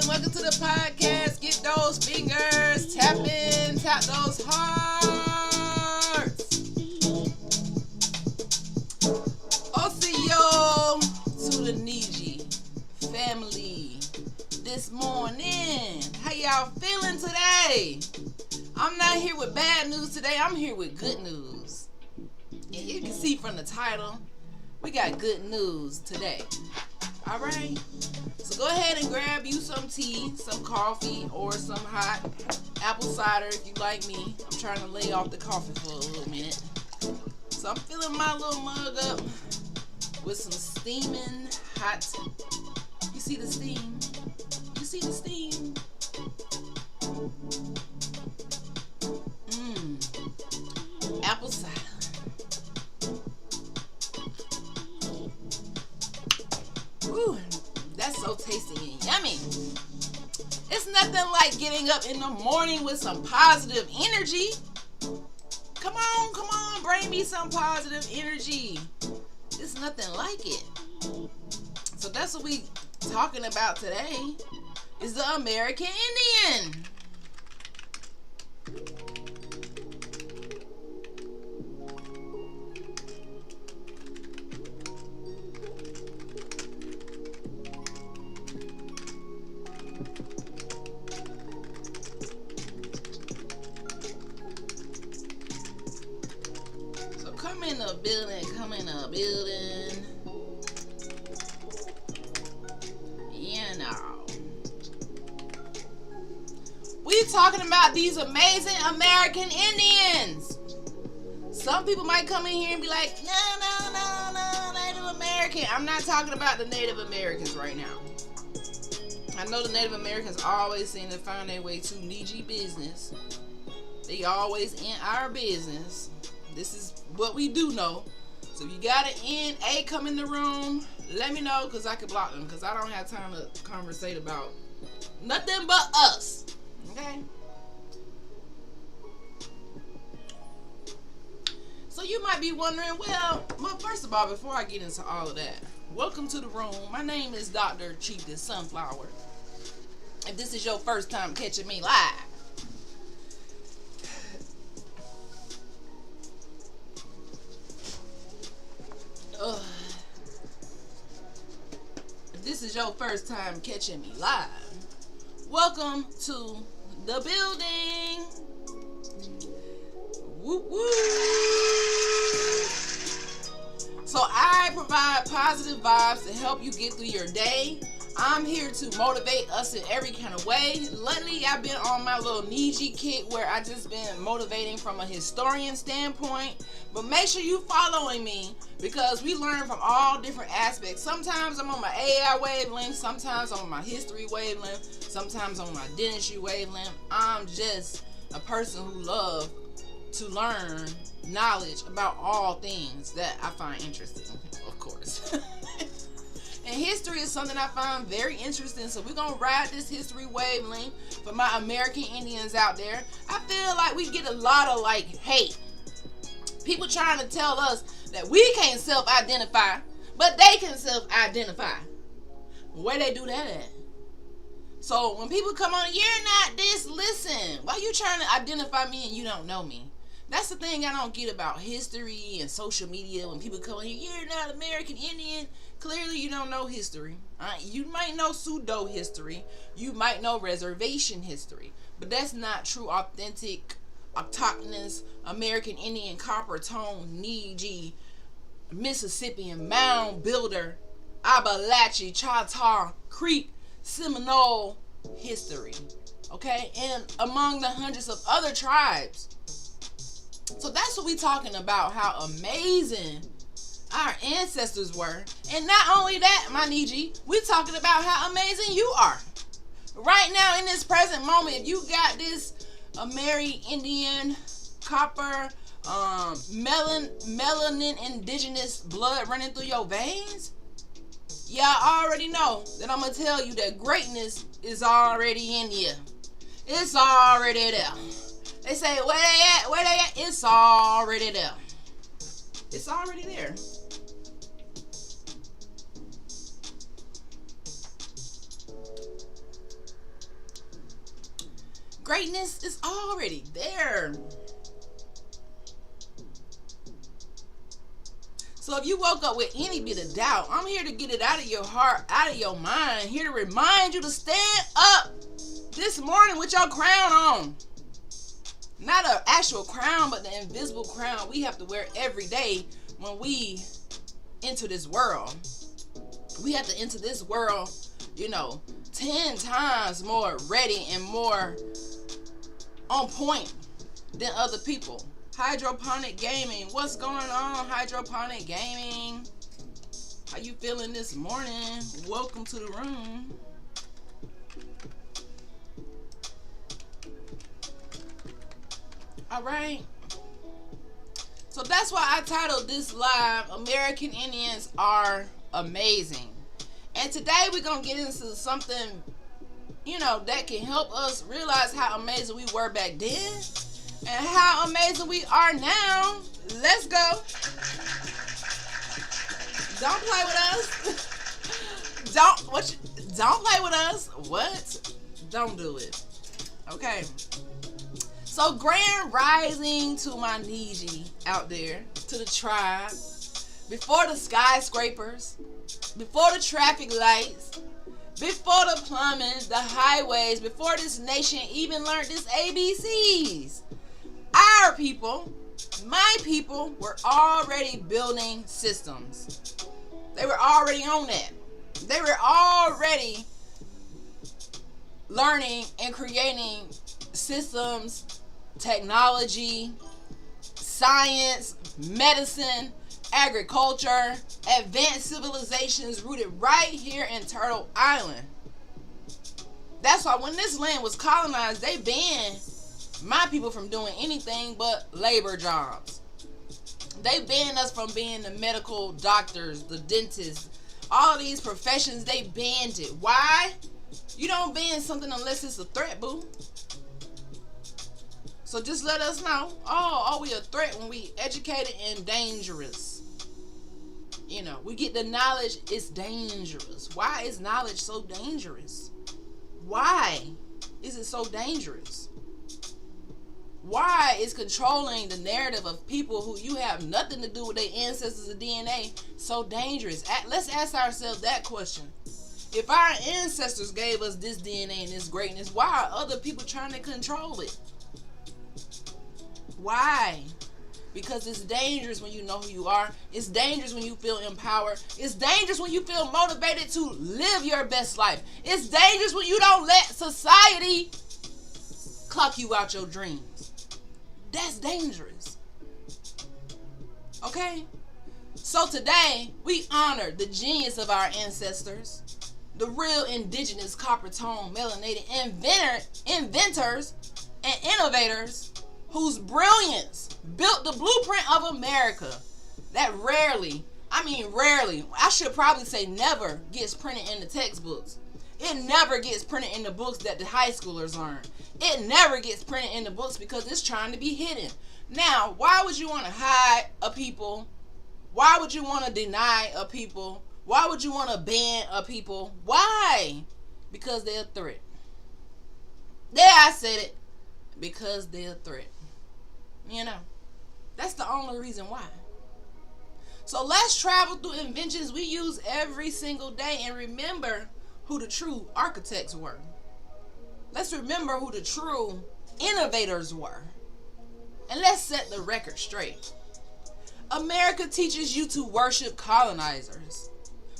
Welcome to the podcast. Get those fingers, tap those hearts. Oseo to the Niiji family this morning. How y'all feeling today? I'm not here with bad news today. I'm here with good news. And you can see from the title, we got good news today. All right? So go ahead and grab you some tea, some coffee, or some hot apple cider if you like me. I'm trying to lay off the coffee for a little minute. So I'm filling my little mug up with some steaming hot. You see the steam? You see the steam? Apple cider. Ooh, that's so tasty and yummy. It's nothing like getting up in the morning with some positive energy. Come on, bring me some positive energy. It's nothing like it. So that's what we talking about today, is the American Indian. Come in the building. You know. We talking about these amazing American Indians. Some people might come in here and be like, no, Native American. I'm not talking about the Native Americans right now. I know the Native Americans always seem to find their way to Niiji business. They always in our business. This is what we do know. So if you got an NA come in the room, let me know, because I can block them, because I don't have time to conversate about nothing but us. Okay? So you might be wondering, well, first of all, before I get into all of that, welcome to the room. My name is Dr. Chief Sunflower. If this is your first time catching me live, if this is your first time catching me live, welcome to the building. Woo woo. So I provide positive vibes to help you get through your day. I'm here to motivate us in every kind of way. Lately, I've been on my little Niiji kick where I just been motivating from a historian standpoint. But make sure you following me, because we learn from all different aspects. Sometimes I'm on my AI wavelength. Sometimes I'm on my history wavelength. Sometimes I'm on my dentistry wavelength. I'm just a person who loves to learn knowledge about all things that I find interesting, of course. And history is something I find very interesting, so we're going to ride this history wavelength for my American Indians out there. I feel like we get a lot of hate. People trying to tell us that we can't self-identify, but they can self-identify. Where they do that at? So when people come on, you're not this, listen. Why you trying to identify me and you don't know me? That's the thing I don't get about history and social media. When people come here, you're not American Indian. Clearly, you don't know history. You might know pseudo history. You might know reservation history. But that's not true, authentic, autochthonous American Indian, copper tone, Niiji, Mississippian mound builder, Appalachian, Choctaw, Creek, Seminole history. Okay? And among the hundreds of other tribes. So that's what we're talking about, how amazing our ancestors were. And not only that, my Niiji, we're talking about how amazing you are. Right now, in this present moment, if you got this American Indian, copper, melanin indigenous blood running through your veins, y'all already know that I'm going to tell you that greatness is already in you. It's already there. They say, where they at? Where they at? It's already there. It's already there. Greatness is already there. So if you woke up with any bit of doubt, I'm here to get it out of your heart, out of your mind. Here to remind you to stand up this morning with your crown on. Not an actual crown, but the invisible crown we have to wear every day when we enter this world. We have to enter this world, 10 times more ready and more on point than other people. Hydroponic gaming. What's going on, hydroponic gaming? How you feeling this morning? Welcome to the room. All right. So that's why I titled this live, American Indians Are Amazing. And today we're going to get into something, that can help us realize how amazing we were back then and how amazing we are now. Let's go. Don't play with us. Don't play with us. What? Don't do it. Okay. So grand rising to my Niiji out there, to the tribe, before the skyscrapers, before the traffic lights, before the plumbing, the highways, before this nation even learned its ABCs. Our people, my people, were already building systems. They were already on that. They were already learning and creating systems, technology, science, medicine, agriculture, advanced civilizations rooted right here in Turtle Island. That's why when this land was colonized, they banned my people from doing anything but labor jobs. They banned us from being the medical doctors, the dentists, all these professions. They banned it. Why? You don't ban something unless it's a threat, boo. So just let us know. Oh, we a threat when we educated and dangerous. We get the knowledge, it's dangerous. Why is knowledge so dangerous? Why is it so dangerous? Why is controlling the narrative of people who you have nothing to do with their ancestors or DNA so dangerous? Let's ask ourselves that question. If our ancestors gave us this DNA and this greatness, why are other people trying to control it? Why? Because it's dangerous when you know who you are. It's dangerous when you feel empowered. It's dangerous when you feel motivated to live your best life. It's dangerous when you don't let society clock you out your dreams. That's dangerous. Okay? So today, we honor the genius of our ancestors, the real indigenous copper tone melanated inventors and innovators whose brilliance built the blueprint of America that rarely, I should probably say never gets printed in the textbooks. It never gets printed in the books that the high schoolers learn. It never gets printed in the books because it's trying to be hidden. Now, why would you want to hide a people? Why would you want to deny a people? Why would you want to ban a people? Why? Because they're a threat. There, I said it. Because they're a threat. That's the only reason why. So let's travel through inventions we use every single day and remember who the true architects were. Let's remember who the true innovators were. And let's set the record straight. America teaches you to worship colonizers,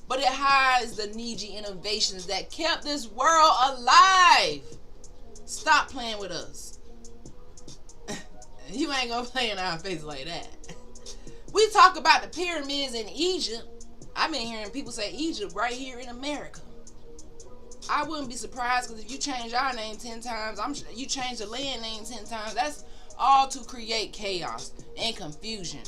but it hides the Niiji innovations that kept this world alive. Stop playing with us. You ain't gonna play in our face like that. We talk about the pyramids in Egypt. I've been hearing people say Egypt right here in America. I wouldn't be surprised, because if you change our name 10 times, you change the land name 10 times. That's all to create chaos and confusion.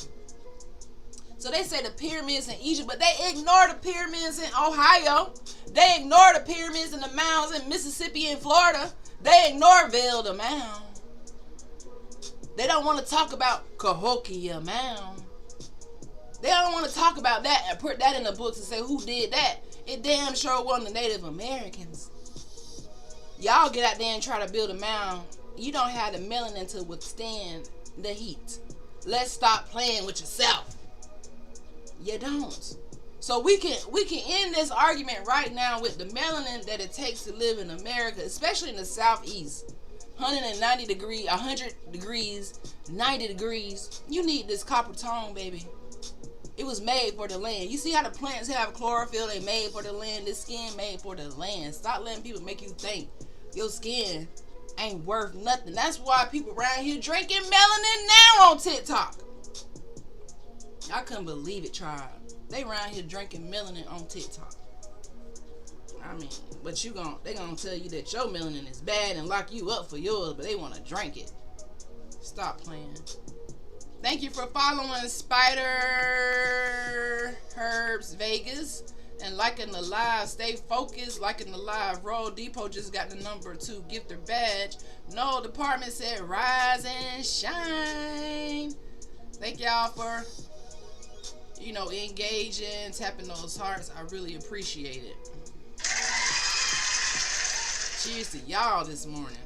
So they say the pyramids in Egypt, but they ignore the pyramids in Ohio. They ignore the pyramids and the mounds in Mississippi and Florida. They ignore Vail the Mound. They don't want to talk about Cahokia Mound. They don't want to talk about that and put that in the books and say who did that. It damn sure wasn't the Native Americans. Y'all get out there and try to build a mound. You don't have the melanin to withstand the heat. Let's stop playing with yourself. You don't. So we can end this argument right now with the melanin that it takes to live in America, especially in the Southeast. 190 degrees, 100 degrees, 90 degrees. You need this copper tone, baby. It was made for the land. You see how the plants have chlorophyll? They made for the land. This skin made for the land. Stop letting people make you think your skin ain't worth nothing. That's why people around here drinking melanin now on TikTok. I couldn't believe it, tribe. They around here drinking melanin on TikTok. I mean, but they gonna tell you that your melanin is bad and lock you up for yours, but they want to drink it. Stop playing. Thank you for following Spider Herbs Vegas and liking the live. Stay focused, liking the live. Roll Depot just got the number 2 gifter badge. No department said rise and shine. Thank y'all for engaging, tapping those hearts. I really appreciate it. Cheers to y'all this morning.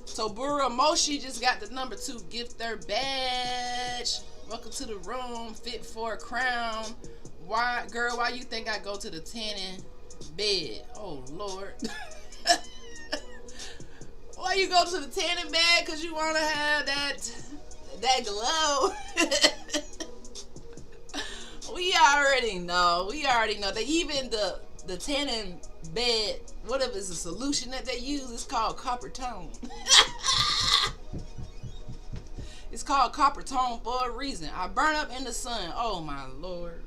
So Bura Moshi just got the number 2 gifter badge. Welcome to the room. Fit for a crown. Why you think I go to the tanning bed? Oh Lord. Why you go to the tanning bed? Because you want to have that glow. We already know that even the tanning bed, whatever is the solution that they use, it's called copper tone. It's called copper tone for a reason. I burn up in the sun. Oh my Lord.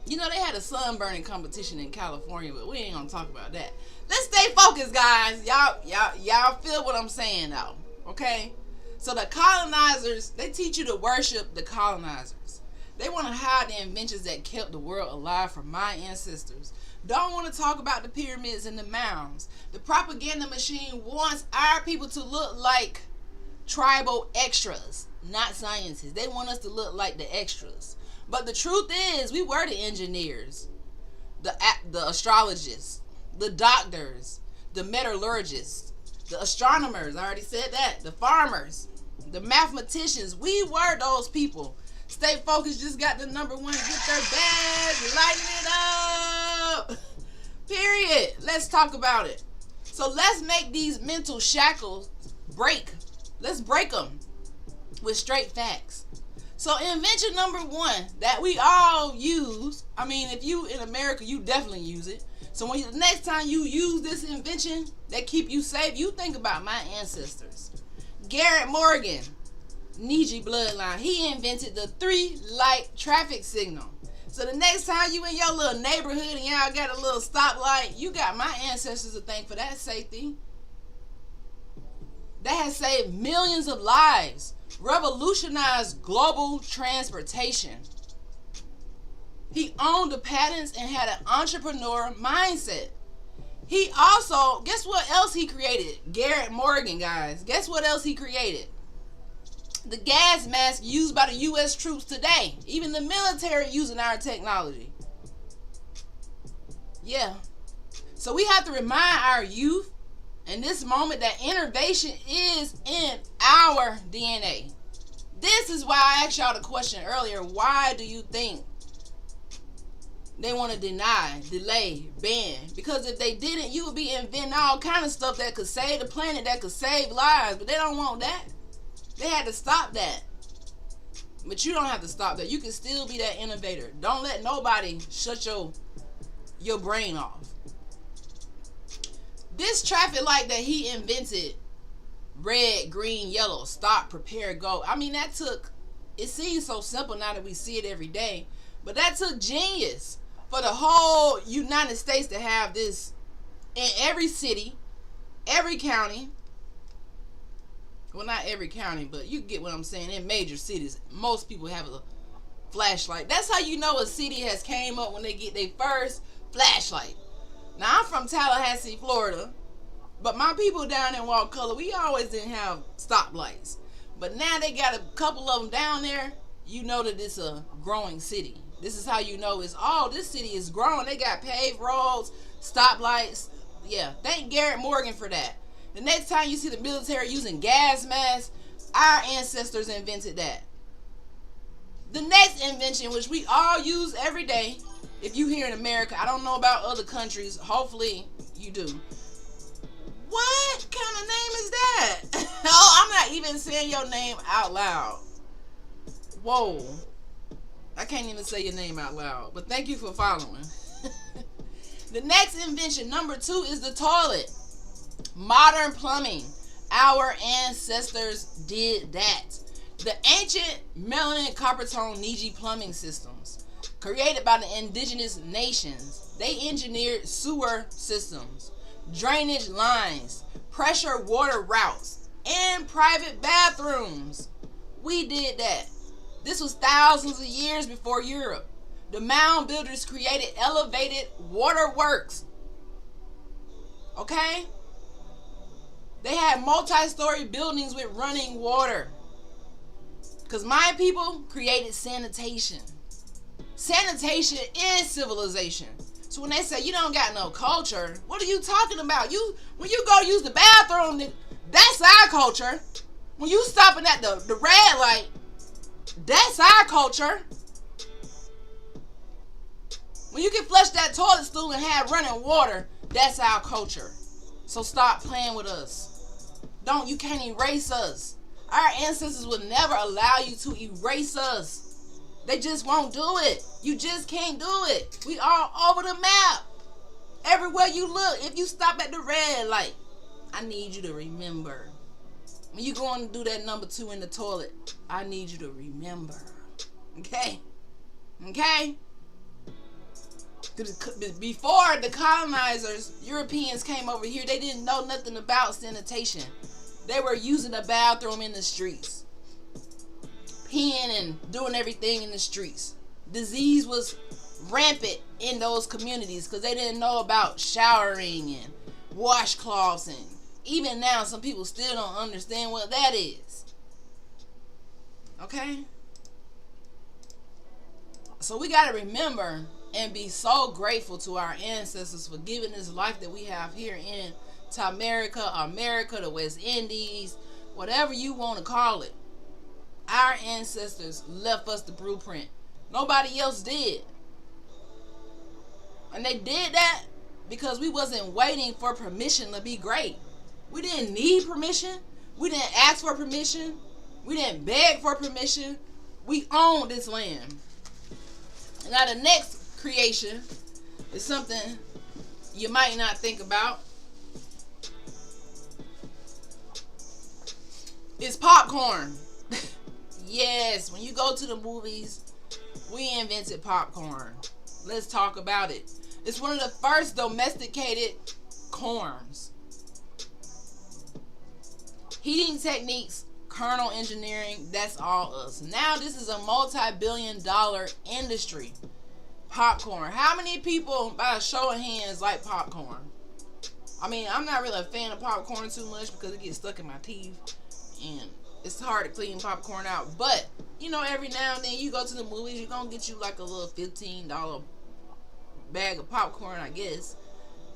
They had a sunburning competition in California, but we ain't gonna talk about that. Let's stay focused, guys. Y'all feel what I'm saying though, okay? So the colonizers, they teach you to worship the colonizers. They want to hide the inventions that kept the world alive from my ancestors. Don't want to talk about the pyramids and the mounds. The propaganda machine wants our people to look like tribal extras, not scientists. They want us to look like the extras. But the truth is, we were the engineers, the astrologists, the doctors, the metallurgists, the astronomers, I already said that, the farmers, the mathematicians. We were those people. Stay focused just got the number 1 gifter badge. Lighten it up. Period. Let's talk about it. So let's make these mental shackles break. Let's break them with straight facts. So invention number 1 that we all use. I mean, if you in America, you definitely use it. So when the next time you use this invention that keep you safe, you think about my ancestors. Garrett Morgan, Niiji bloodline. He invented the 3-light traffic signal. So the next time you in your little neighborhood and y'all got a little stoplight, you got my ancestors to thank for that safety. That has saved millions of lives, revolutionized global transportation. He owned the patents and had an entrepreneur mindset. He also, guess what else he created? Garrett Morgan, guys. Guess what else he created? The gas mask used by the U.S. troops today. Even the military using our technology. Yeah. So we have to remind our youth in this moment that innovation is in our DNA. This is why I asked y'all the question earlier. Why do you think they want to deny, delay, ban? Because if they didn't, you would be inventing all kind of stuff that could save the planet, that could save lives. But they don't want that. They had to stop that. But you don't have to stop that. You can still be that innovator. Don't let nobody shut your brain off. This traffic light that he invented, red, green, yellow, stop, prepare, go. I mean, that took, it seems so simple now that we see it every day, but that took genius for the whole United States to have this in every city, every county. Well, not every county, but you get what I'm saying. In major cities, most people have a flashlight. That's how you know a city has came up, when they get their first flashlight. Now, I'm from Tallahassee, Florida, but my people down in Wakulla, we always didn't have stoplights. But now they got a couple of them down there. You know that it's a growing city. This is how you know it's, oh, this city is growing. They got paved roads, stoplights. Yeah, thank Garrett Morgan for that. The next time you see the military using gas masks, our ancestors invented that. The next invention, which we all use every day, if you here in America, I don't know about other countries, hopefully you do. What kind of name is that? Oh, I'm not even saying your name out loud. Whoa. I can't even say your name out loud, but thank you for following. The next invention, number 2, is the toilet. Modern plumbing. Our ancestors did that. The ancient melanin copper tone Niiji plumbing systems, created by the indigenous nations. They engineered sewer systems, drainage lines, pressure water routes, and private bathrooms. We did that. This was thousands of years before Europe. The mound builders created elevated waterworks. Okay? They had multi-story buildings with running water. Because my people created sanitation. Sanitation is civilization. So when they say you don't got no culture, what are you talking about? When you go use the bathroom, that's our culture. When you stopping at the red light, that's our culture. When you can flush that toilet stool and have running water, that's our culture. So stop playing with us. You can't erase us. Our ancestors would never allow you to erase us. They just won't do it. You just can't do it. We are over the map. Everywhere you look, if you stop at the red light, I need you to remember. When you going to do that number 2 in the toilet, I need you to remember. Okay? Okay? Before the colonizers, Europeans came over here, they didn't know nothing about sanitation. They were using the bathroom in the streets, peeing and doing everything in the streets. Disease was rampant in those communities because they didn't know about showering and washcloths, and even now some people still don't understand what that is. Okay? So we got to remember and be so grateful to our ancestors for giving us life that we have here in America, the West Indies, whatever you want to call it. Our ancestors left us the blueprint. Nobody else did. And they did that because we wasn't waiting for permission to be great. We didn't need permission. We didn't ask for permission. We didn't beg for permission. We owned this land. Now the next creation is something you might not think about. It's popcorn. Yes, when you go to the movies, we invented popcorn. Let's talk about it. It's one of the first domesticated corns. Heating techniques, kernel engineering, that's all us. Now this is a multi-billion-dollar industry. Popcorn. How many people, by a show of hands, like popcorn? I mean, I'm not really a fan of popcorn too much because it gets stuck in my teeth. And it's hard to clean popcorn out. But, you know, every now and then you go to the movies, you're going to get you like a little $15 bag of popcorn, I guess.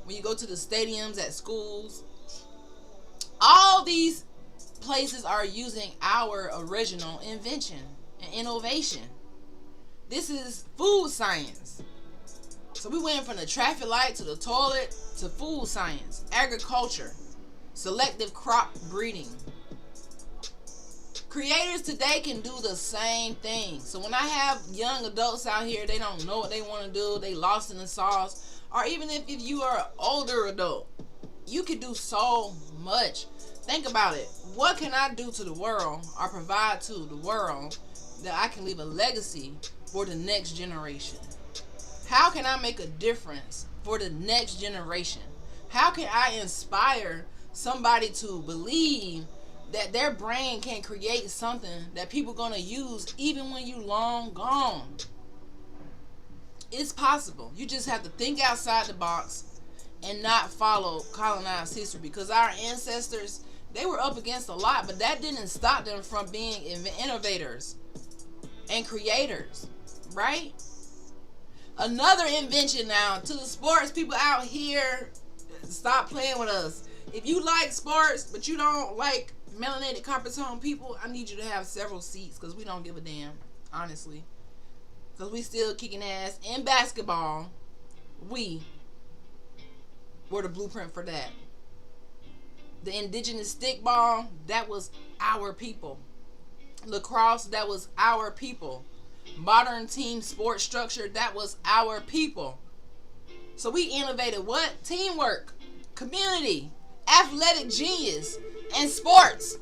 When you go to the stadiums, at schools. All these places are using our original invention and innovation. This is food science. So we went from the traffic light to the toilet to food science, agriculture, selective crop breeding. Creators today can do the same thing. So when I have young adults out here, they don't know what they want to do, they lost in the sauce, or even if you are an older adult, you can do so much. Think about it. What can I do to the world or provide to the world that I can leave a legacy for the next generation? How can I make a difference for the next generation? How can I inspire somebody to believe that their brain can create something that people are going to use even when you long gone? It's possible. You just have to think outside the box and not follow colonized history, because our ancestors, they were up against a lot, but that didn't stop them from being innovators and creators, right? Another invention now to the sports people out here, stop playing with us. If you like sports but you don't like melanated copper tone people, I need you to have several seats, because we don't give a damn, honestly, because we still kicking ass in basketball. We were the blueprint for that. The indigenous stickball, that was our people. Lacrosse, that was our people. Modern team sports structure, that was our people. So we innovated what? Teamwork, community, athletic genius, and sports.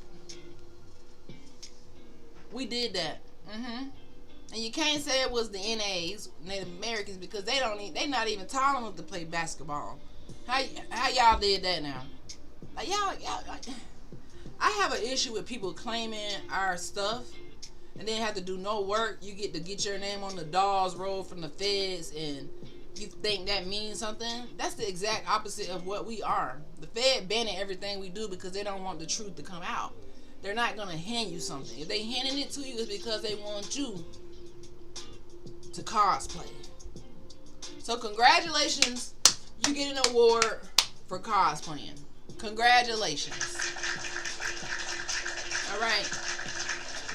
We did that. And you can't say it was the NAs, Native Americans, because they not even tall enough to play basketball. How y'all did that now? Like y'all, I have an issue with people claiming our stuff and then have to do no work. You get to get your name on the dolls roll from the feds, and you think that means something. That's the exact opposite of what we are. The Fed banning everything we do because they don't want the truth to come out. They're not going to hand you something. If they handing it to you, it's because they want you to cosplay. So congratulations, you get an award for cosplaying. Congratulations. All right.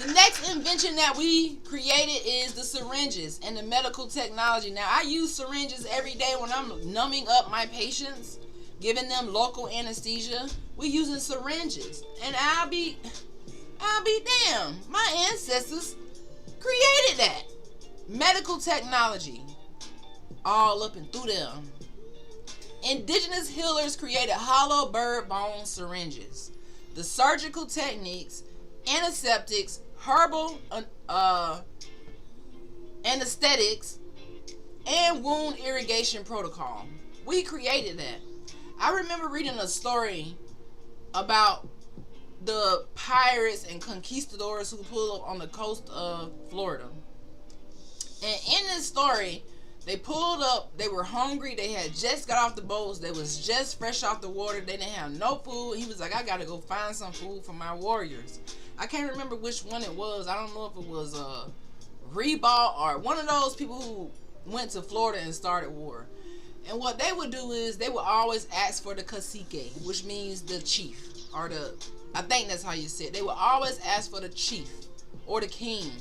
The next invention that we created is the syringes and the medical technology. Now, I use syringes every day when I'm numbing up my patients, giving them local anesthesia. We using syringes, and I'll be damned. My ancestors created that medical technology, all up and through them. Indigenous healers created hollow bird bone syringes. The surgical techniques, antiseptics, herbal anesthetics, and wound irrigation protocol. We created that. I remember reading a story about the pirates and conquistadors who pulled up on the coast of Florida. And in this story, they pulled up, they were hungry, they had just got off the boats, they was just fresh off the water, they didn't have no food. He was like, I gotta go find some food for my warriors. I can't remember which one it was. I don't know if it was Reba or one of those people who went to Florida and started war. And what they would do is they would always ask for the cacique, which means the chief, or I think that's how you say it. They would always ask for the chief or the king.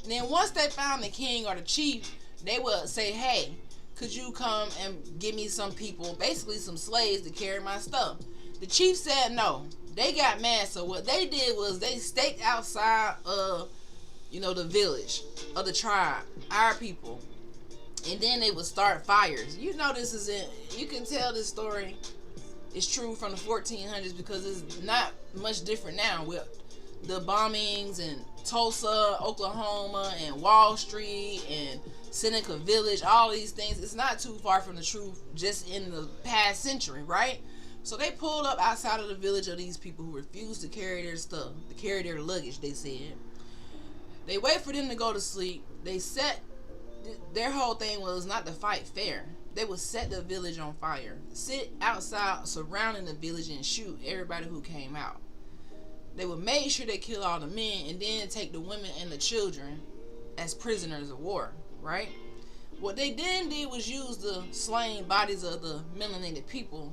And then once they found the king or the chief, they would say, hey, could you come and give me some people, basically some slaves, to carry my stuff? The chief said no. They got mad, so what they did was they staked outside of, the village of the tribe, our people, and then they would start fires. You can tell this story is true from the 1400s because it's not much different now with the bombings in Tulsa, Oklahoma, and Wall Street, and Seneca Village, all these things. It's not too far from the truth just in the past century, right? So they pulled up outside of the village of these people who refused to carry their stuff, to carry their luggage, they said. They wait for them to go to sleep. Their whole thing was not to fight fair. They would set the village on fire, sit outside surrounding the village and shoot everybody who came out. They would make sure they kill all the men and then take the women and the children as prisoners of war, right? What they then did was use the slain bodies of the melanated people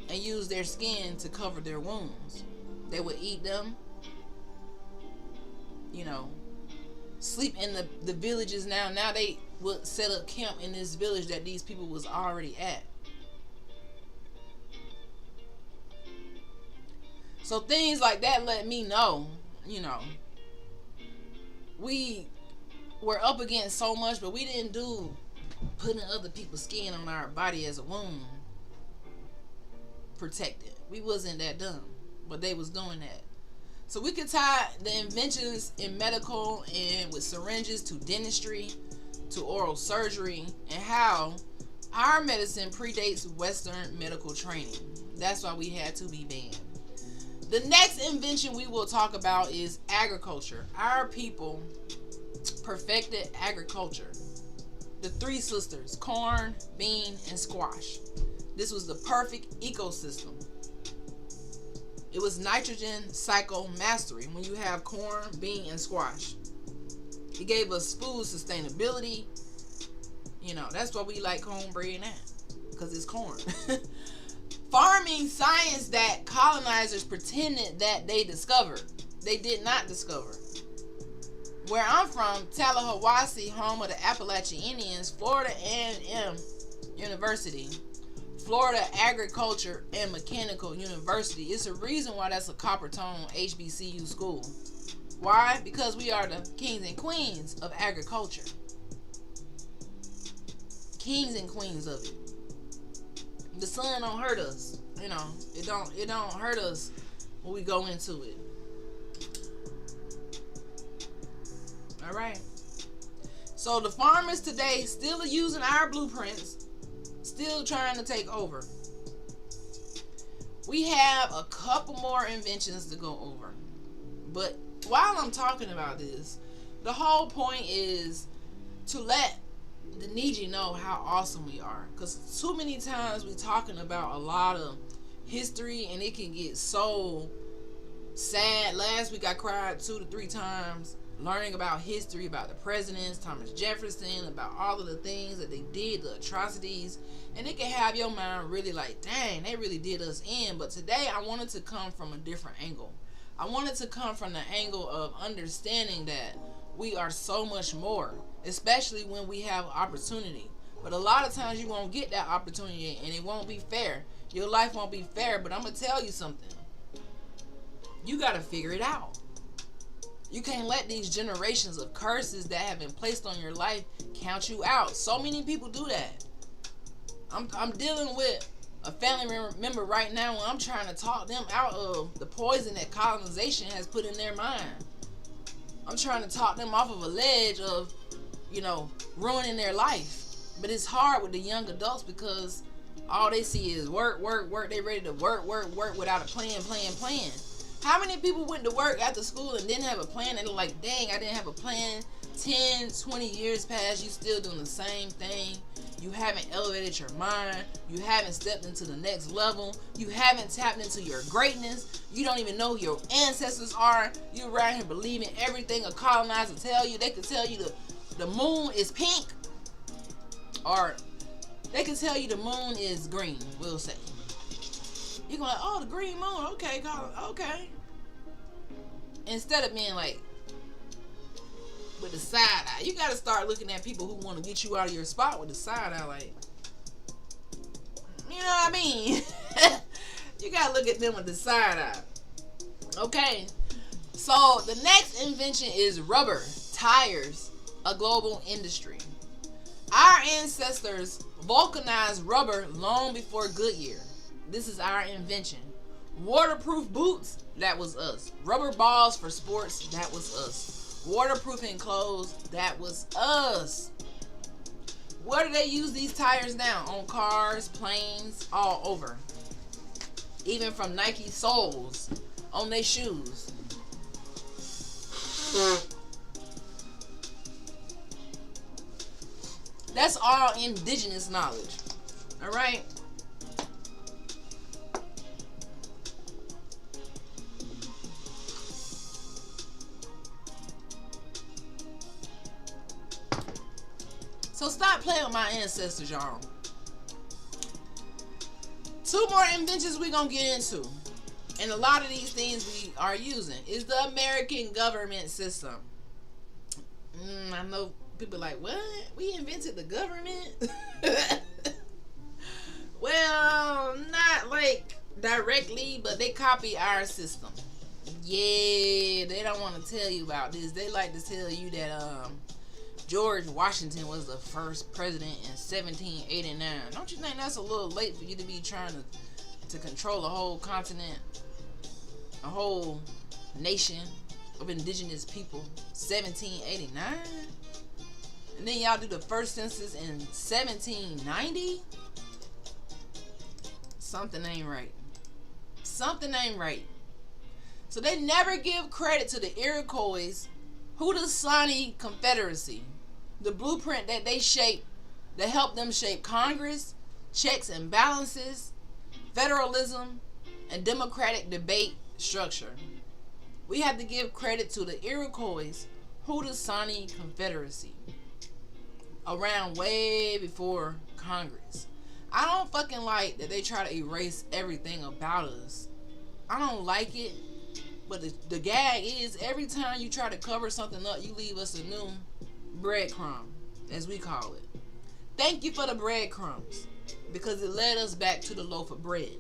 and use their skin to cover their wounds. They would eat them, you know, sleep in the villages now. Now they would set up camp in this village that these people was already at. So things like that let me know, you know, we were up against so much, but we didn't do putting other people's skin on our body as a wound protected. We wasn't that dumb, but they was doing that. So we could tie the inventions in medical and with syringes to dentistry, to oral surgery, and how our medicine predates Western medical training. That's why we had to be banned. The next invention we will talk about is agriculture. Our people perfected agriculture. The three sisters, corn, bean, and squash. This was the perfect ecosystem. It was nitrogen cycle mastery when you have corn, bean, and squash. It gave us food sustainability. You know, that's why we like cornbread now, because it's corn. Farming science that colonizers pretended that they discovered. They did not discover. Where I'm from, Tallahassee, home of the Appalachian Indians, Florida A&M University, Florida Agriculture and Mechanical University. It's a reason why that's a copper tone HBCU school. Why? Because we are the kings and queens of agriculture. Kings and queens of it. The sun don't hurt us. You know, it don't hurt us when we go into it. All right. So the farmers today still are using our blueprints, still trying to take over. We have a couple more inventions to go over. But while I'm talking about this, the whole point is to let the Niiji know how awesome we are. Because too many times we're talking about a lot of history and it can get so sad. Last week I cried 2 to 3 times learning about history, about the presidents, Thomas Jefferson, about all of the things that they did, the atrocities. And it can have your mind really like, dang, they really did us in. But today I wanted to come from a different angle. I wanted to come from the angle of understanding that we are so much more, especially when we have opportunity. But a lot of times you won't get that opportunity and it won't be fair. Your life won't be fair. But I'm going to tell you something. You got to figure it out. You can't let these generations of curses that have been placed on your life count you out. So many people do that. I'm dealing with a family member right now when I'm trying to talk them out of the poison that colonization has put in their mind. I'm trying to talk them off of a ledge of, you know, ruining their life. But it's hard with the young adults because all they see is work, work, work. They ready to work, work, work without a plan. How many people went to work after school and didn't have a plan? And they're like, dang, I didn't have a plan. 10, 20 years past, you still doing the same thing. You haven't elevated your mind. You haven't stepped into the next level. You haven't tapped into your greatness. You don't even know who your ancestors are. You're around here believing everything a colonizer tell you. They could tell you the moon is pink. Or they could tell you the moon is green, we'll say. You're going like, oh, the green moon. Okay, okay. Instead of being like, with the side eye. You got to start looking at people who want to get you out of your spot with the side eye. Like, you know what I mean? You got to look at them with the side eye. Okay. So, the next invention is rubber. Tires. A global industry. Our ancestors vulcanized rubber long before Goodyear. This is our invention. Waterproof boots, that was us. Rubber balls for sports, that was us. Waterproofing clothes, that was us. Where do they use these tires now? On cars, planes, all over. Even from Nike soles on their shoes. That's all indigenous knowledge. All right? So stop playing with my ancestors, y'all. 2 more inventions we're going to get into. And a lot of these things we are using is the American government system. I know people are like, what? We invented the government? Well, not like directly, but they copy our system. Yeah, they don't want to tell you about this. They like to tell you that George Washington was the first president in 1789. Don't you think that's a little late for you to be trying to control a whole continent, a whole nation of indigenous people? 1789? And then y'all do the first census in 1790? Something ain't right. Something ain't right. So they never give credit to the Iroquois, Haudenosaunee Confederacy, the blueprint that they shaped, that helped them shape Congress, checks and balances, federalism, and democratic debate structure. We have to give credit to the Iroquois, Haudenosaunee Confederacy, around way before Congress. I don't fucking like that they try to erase everything about us. I don't like it. But the gag is, every time you try to cover something up, you leave us a new breadcrumb, as we call it. Thank you for the breadcrumbs, because it led us back to the loaf of bread.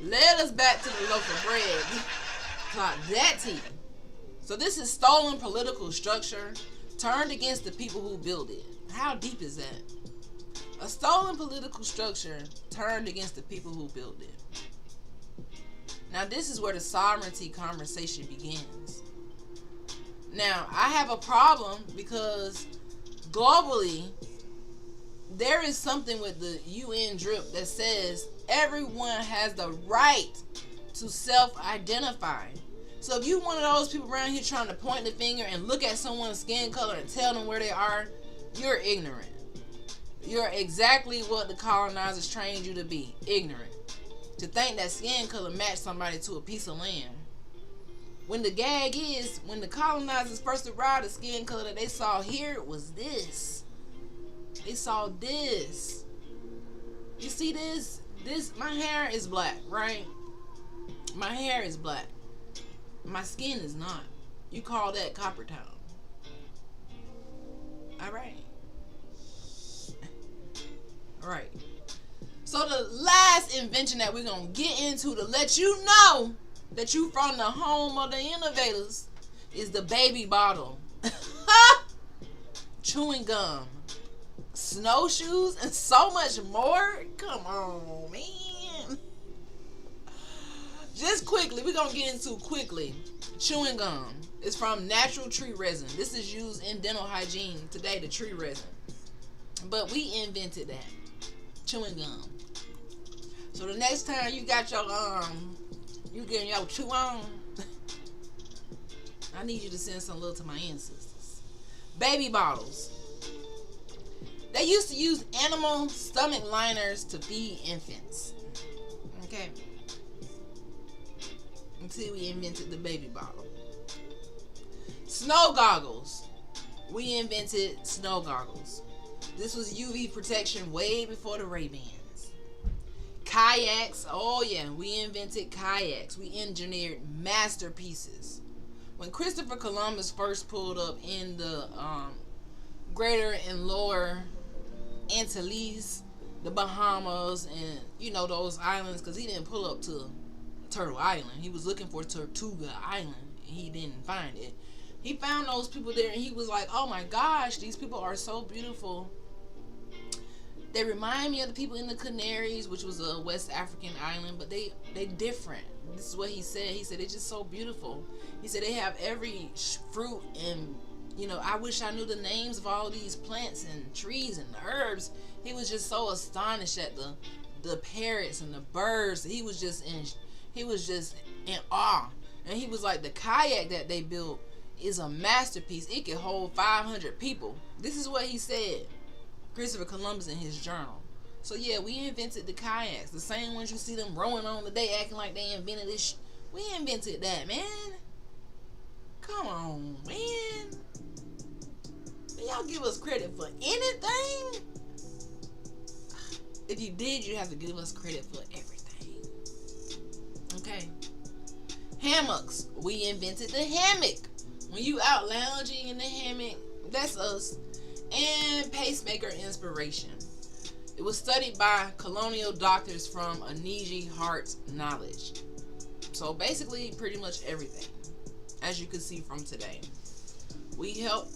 Led us back to the loaf of bread. Clock that tea. So this is stolen political structure turned against the people who built it. How deep is that? A stolen political structure turned against the people who built it. Now this is where the sovereignty conversation begins. Now I have a problem because globally there is something with the UN drip that says everyone has the right to self-identify. So if you one of those people around here trying to point the finger and look at someone's skin color and tell them where they are, you're ignorant. You're exactly what the colonizers trained you to be, ignorant. To think that skin color matched somebody to a piece of land. When the gag is, when the colonizers first arrived, the skin color that they saw here was this. They saw this. You see this? My hair is black, right? My hair is black. My skin is not. You call that copper tone. Alright. Alright. So the last invention that we're going to get into to let you know that you from the home of the innovators is the baby bottle. Chewing gum, snowshoes, and so much more. Come on, man. Just quickly, we're going to get into quickly. Chewing gum is from natural tree resin. This is used in dental hygiene today, the tree resin. But we invented that. Chewing gum. So the next time you got your you getting your chew on, I need you to send some love to my ancestors. Baby bottles. They used to use animal stomach liners to feed infants. Okay. Until we invented the baby bottle. Snow goggles. We invented snow goggles. This was UV protection way before the Ray-Bans. Kayaks. Oh yeah, we invented kayaks. We engineered masterpieces. When Christopher Columbus first pulled up in the Greater and Lower Antilles, the Bahamas, and you know those islands, because he didn't pull up to Turtle Island. He was looking for Tortuga Island, and he didn't find it. He found those people there, and he was like, oh my gosh, these people are so beautiful. They remind me of the people in the Canaries, which was a West African island, but they different. This is what he said. He said, they're just so beautiful. He said, they have every fruit, and, you know, I wish I knew the names of all these plants and trees and herbs. He was just so astonished at the parrots and the birds. He was just in awe. And he was like, the kayak that they built is a masterpiece. It can hold 500 people. This is what he said. Christopher Columbus in his journal. So yeah, we invented the kayaks. The same ones you see them rowing on today, acting like they invented this. We invented that, man. Come on, man. Y'all give us credit for anything? If you did, you have to give us credit for everything. Okay. Hammocks. We invented the hammock. When you out lounging in the hammock, that's us. And pacemaker inspiration. It was studied by colonial doctors from a Niiji heart knowledge. So basically, pretty much everything, as you can see from today. We help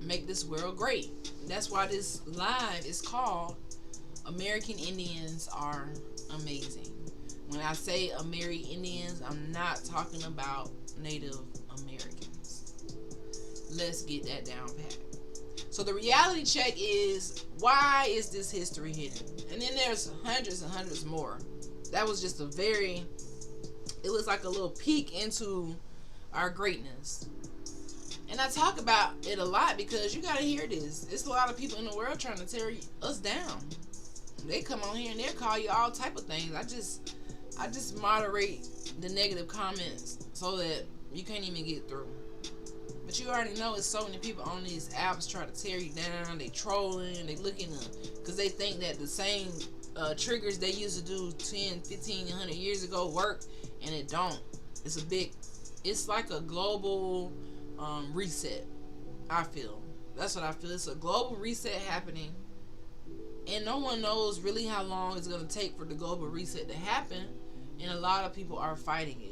make this world great. That's why this live is called American Indians Are Amazing. When I say American Indians, I'm not talking about Native Americans. Let's get that down pat. So the reality check is, why is this history hidden? And then there's hundreds and hundreds more. That was just it was like a little peek into our greatness. And I talk about it a lot because you got to hear this. It's a lot of people in the world trying to tear us down. They come on here and they'll call you all type of things. I just moderate the negative comments so that you can't even get through. But you already know it's so many people on these apps try to tear you down. They trolling, they looking because they think that the same triggers they used to do 10, 15, 100 years ago work, and it don't. It's like a global reset. I feel. That's what I feel. It's a global reset happening, and no one knows really how long it's going to take for the global reset to happen, and a lot of people are fighting it.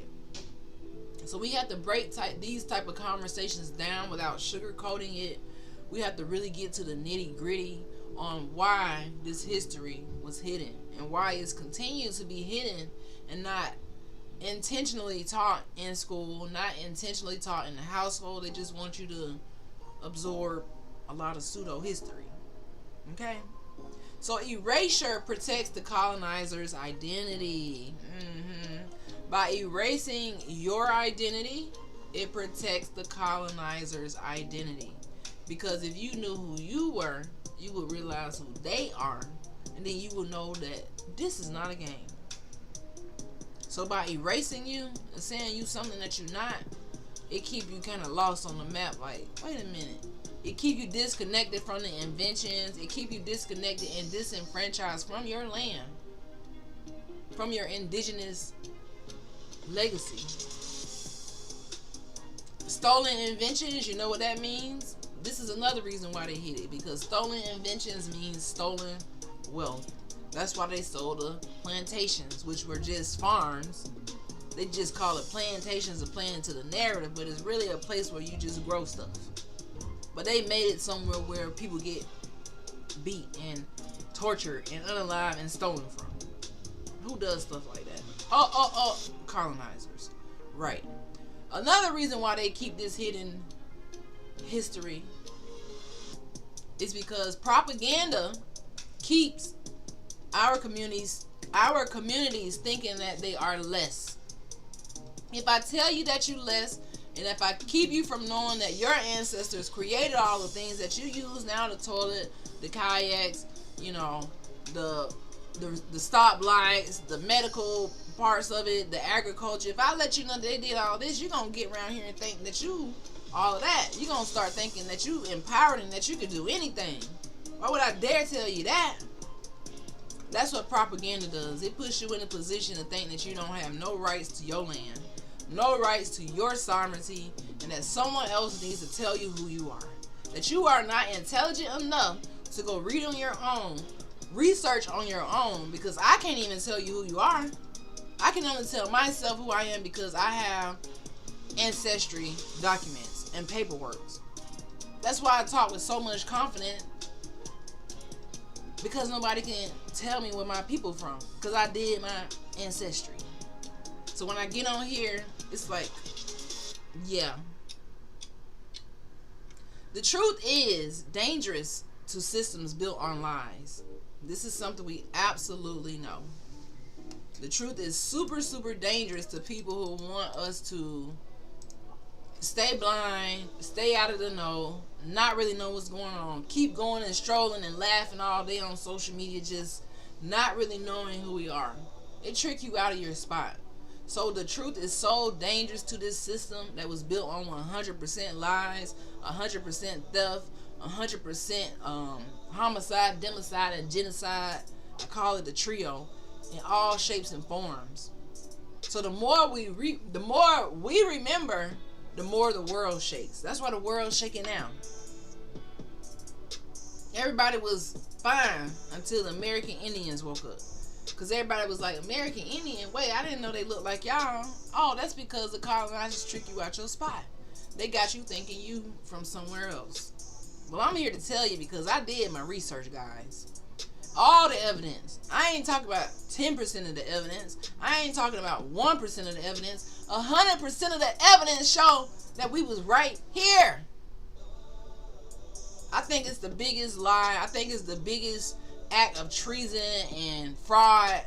So we have to break these type of conversations down without sugarcoating it. We have to really get to the nitty gritty on why this history was hidden and why it's continued to be hidden and not intentionally taught in school, not intentionally taught in the household. They just want you to absorb a lot of pseudo history. Okay? So erasure protects the colonizer's identity. By erasing your identity, it protects the colonizer's identity. Because if you knew who you were, you would realize who they are, and then you will know that this is not a game. So by erasing you and saying you something that you're not, it keep you kind of lost on the map. Like, wait a minute. It keep you disconnected from the inventions. It keep you disconnected and disenfranchised from your land, from your indigenous legacy. Stolen inventions, you know what that means? This is another reason why they hid it, because stolen inventions means stolen wealth. That's why they sold the plantations, which were just farms. They just call it plantations to play into the narrative, but it's really a place where you just grow stuff. But they made it somewhere where people get beat and tortured and unalive and stolen from. Who does stuff like that? Oh, colonizers. Right. Another reason why they keep this hidden history is because propaganda keeps our communities thinking that they are less. If I tell you that you're less, and if I keep you from knowing that your ancestors created all the things that you use now, the toilet, the kayaks, you know, the stoplights, the medical parts of it, the agriculture. If I let you know that they did all this, you're going to get around here and think that you, all of that. You're going to start thinking that you empowered and that you could do anything. Why would I dare tell you that? That's what propaganda does. It puts you in a position to think that you don't have no rights to your land, no rights to your sovereignty, and that someone else needs to tell you who you are. That you are not intelligent enough to go read on your own, research on your own, because I can't even tell you who you are. I can only tell myself who I am because I have ancestry documents and paperwork. That's why I talk with so much confidence, because nobody can tell me where my people from, because I did my ancestry. So when I get on here, it's like, yeah. The truth is dangerous to systems built on lies. This is something we absolutely know. The truth is super, super dangerous to people who want us to stay blind, stay out of the know, not really know what's going on, keep going and strolling and laughing all day on social media, just not really knowing who we are. It trick you out of your spot. So the truth is so dangerous to this system that was built on 100% lies, 100% theft, 100% homicide, democide, and genocide. I call it the trio in all shapes and forms. So the more we remember, the more the world shakes. That's why the world's shaking now. Everybody was fine until the American Indians woke up. Because everybody was like, American Indian? Wait, I didn't know they looked like y'all. Oh, that's because the colonizers trick you out your spot. They got you thinking you from somewhere else. Well, I'm here to tell you because I did my research, guys. All the evidence. I ain't talking about 10% of the evidence. I ain't talking about 1% of the evidence. 100% of the evidence show that we was right here. I think it's the biggest lie. I think it's the biggest act of treason and fraud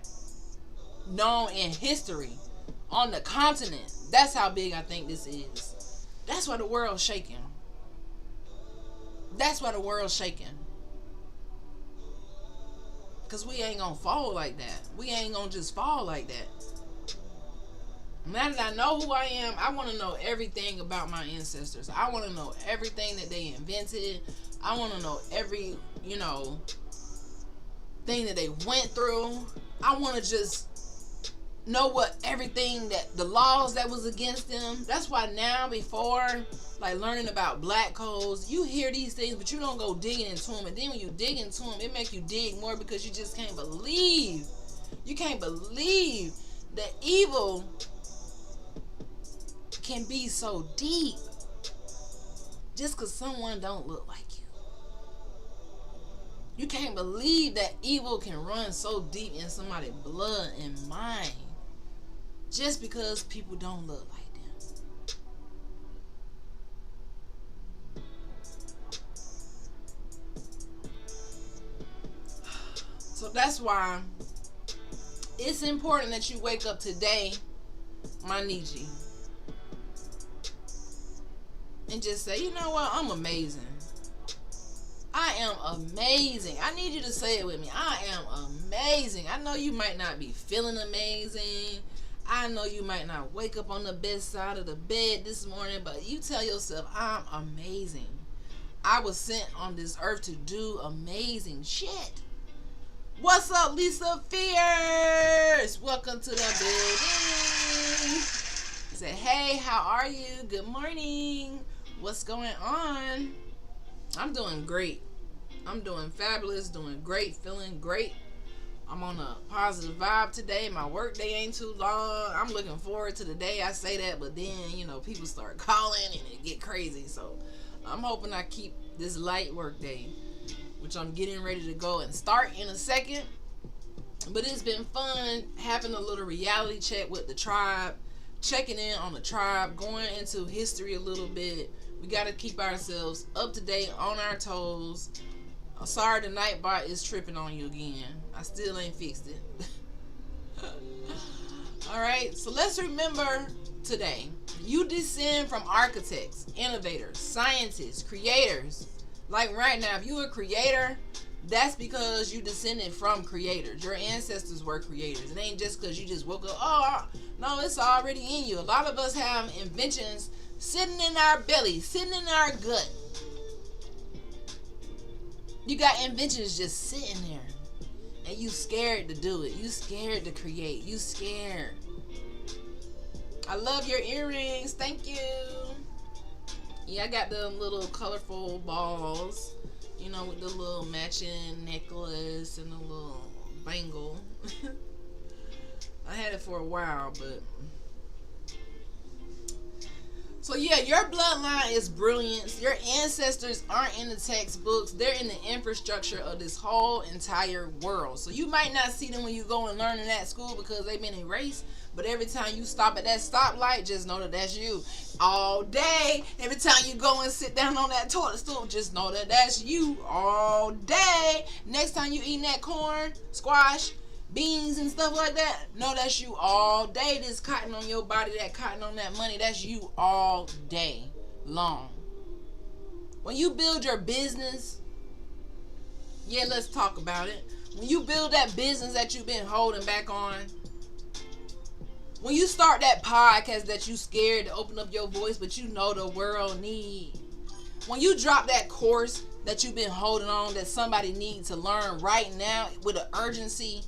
known in history on the continent. That's how big I think this is. That's why the world's shaking. That's why the world's shaking. Because we ain't gonna fall like that. We ain't gonna just fall like that. Now that I know who I am, I want to know everything about my ancestors. I want to know everything that they invented. I want to know every, thing that they went through. I want to just know what everything that the laws that was against them. That's why now, before like learning about black codes, you hear these things, but you don't go digging into them. And then when you dig into them, it makes you dig more because you just can't believe. You can't believe that evil can be so deep just because someone don't look like you. You can't believe that evil can run so deep in somebody's blood and mind just because people don't look like them. So that's why it's important that you wake up today, my Niiji, and just say, you know what, I'm amazing. I am amazing. I need you to say it with me. I am amazing. I know you might not be feeling amazing. I know you might not wake up on the best side of the bed this morning, but you tell yourself, I'm amazing. I was sent on this earth to do amazing shit. What's up, Lisa Fierce? Welcome to the building. Say, hey, how are you? Good morning. What's going on? I'm doing great. I'm doing fabulous, doing great, feeling great. I'm on a positive vibe today. My work day ain't too long. I'm looking forward to the day. I say that, but then, people start calling and it get crazy. So I'm hoping I keep this light work day, which I'm getting ready to go and start in a second. But it's been fun having a little reality check with the tribe, checking in on the tribe, going into history a little bit. We got to keep ourselves up to date, on our toes. I'm sorry the Nightbot is tripping on you again. I still ain't fixed it. Alright, so let's remember today. You descend from architects, innovators, scientists, creators. Like right now, if you're a creator, that's because you descended from creators. Your ancestors were creators. It ain't just because you just woke up. Oh, no, it's already in you. A lot of us have inventions sitting in our belly, sitting in our gut. You got inventions just sitting there. And you scared to do it. You scared to create. You scared. I love your earrings. Thank you. Yeah, I got the little colorful balls. With the little matching necklace and the little bangle. I had it for a while, but... So yeah, your bloodline is brilliant. Your ancestors aren't in the textbooks. They're in the infrastructure of this whole entire world. So you might not see them when you go and learn in that school because they've been erased. But every time you stop at that stoplight, just know that that's you. All day. Every time you go and sit down on that toilet stool, just know that that's you. All day. Next time you eating that corn, squash, beans and stuff like that, no, that's you all day. This cotton on your body, that cotton on that money, that's you all day long. When you build your business, yeah, let's talk about it. When you build that business that you've been holding back on, when you start that podcast that you scared to open up your voice, but you know the world need. When you drop that course that you've been holding on that somebody needs to learn right now with an urgency,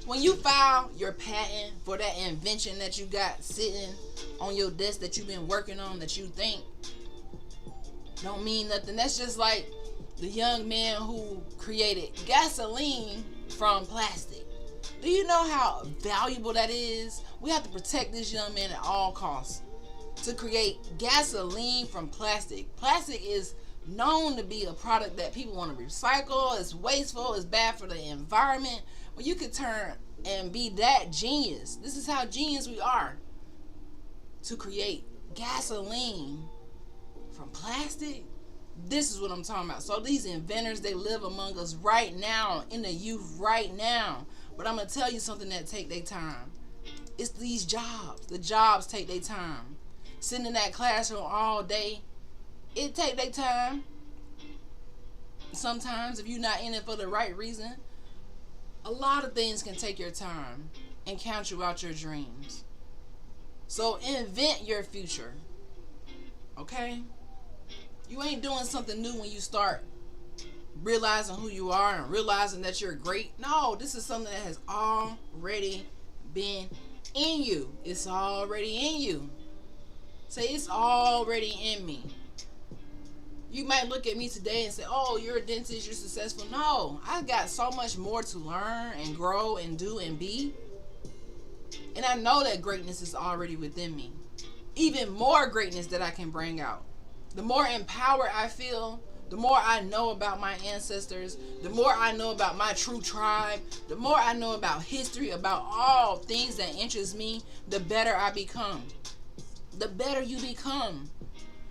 When you file your patent for that invention that you got sitting on your desk that you've been working on that you think don't mean nothing. That's just like the young man who created gasoline from plastic. Do you know how valuable that is? We have to protect this young man at all costs. To create gasoline from plastic. Plastic is known to be a product that people want to recycle. It's wasteful. It's bad for the environment. Well, you could turn and be that genius. This is how genius we are. To create gasoline from plastic. This is what I'm talking about. So these inventors, they live among us right now, in the youth right now. But I'm going to tell you something that take their time. It's these jobs. The jobs take their time. Sitting in that classroom all day, it take their time. Sometimes if you're not in it for the right reason, a lot of things can take your time and count you out your dreams. So invent your future. Okay? You ain't doing something new when you start realizing who you are and realizing that you're great. No, this is something that has already been in you. It's already in you. Say, it's already in me. You might look at me today and say, oh, you're a dentist, you're successful. No, I got so much more to learn and grow and do and be. And I know that greatness is already within me. Even more greatness that I can bring out. The more empowered I feel, the more I know about my ancestors, the more I know about my true tribe, the more I know about history, about all things that interest me, the better I become. The better you become.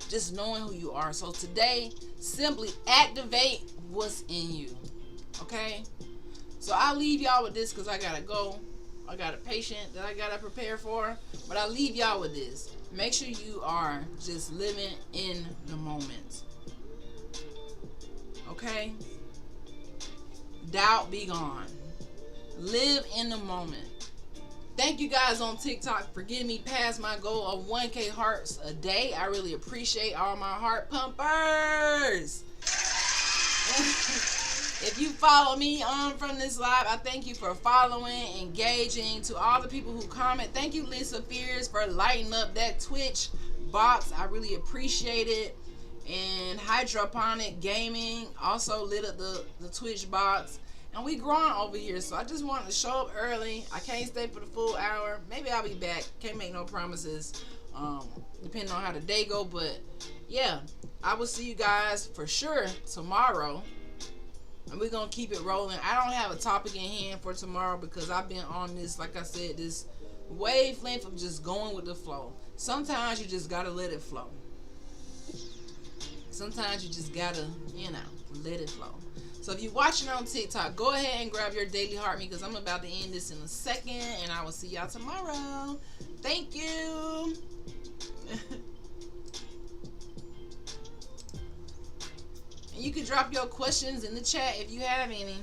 Just knowing who you are. So today, simply activate what's in you. Okay? So I'll leave y'all with this because I gotta go. I got a patient that I gotta prepare for. But I'll leave y'all with this. Make sure you are just living in the moment. Okay? Doubt be gone. Live in the moment. Thank you guys on TikTok for getting me past my goal of 1K hearts a day. I really appreciate all my heart pumpers. If you follow me on from this live, I thank you for following, engaging. To all the people who comment, thank you, Lisa Fears, for lighting up that Twitch box. I really appreciate it. And Hydroponic Gaming also lit up the Twitch box. And we growing over here, so I just wanted to show up early. I can't stay for the full hour. Maybe I'll be back. Can't make no promises, depending on how the day go. But yeah, I will see you guys for sure tomorrow. And we're going to keep it rolling. I don't have a topic in hand for tomorrow because I've been on this, like I said, this wavelength of just going with the flow. Sometimes you just got to let it flow. Sometimes you just got to, let it flow. So if you're watching on TikTok, go ahead and grab your daily heart me because I'm about to end this in a second. And I will see y'all tomorrow. Thank you. And you can drop your questions in the chat if you have any.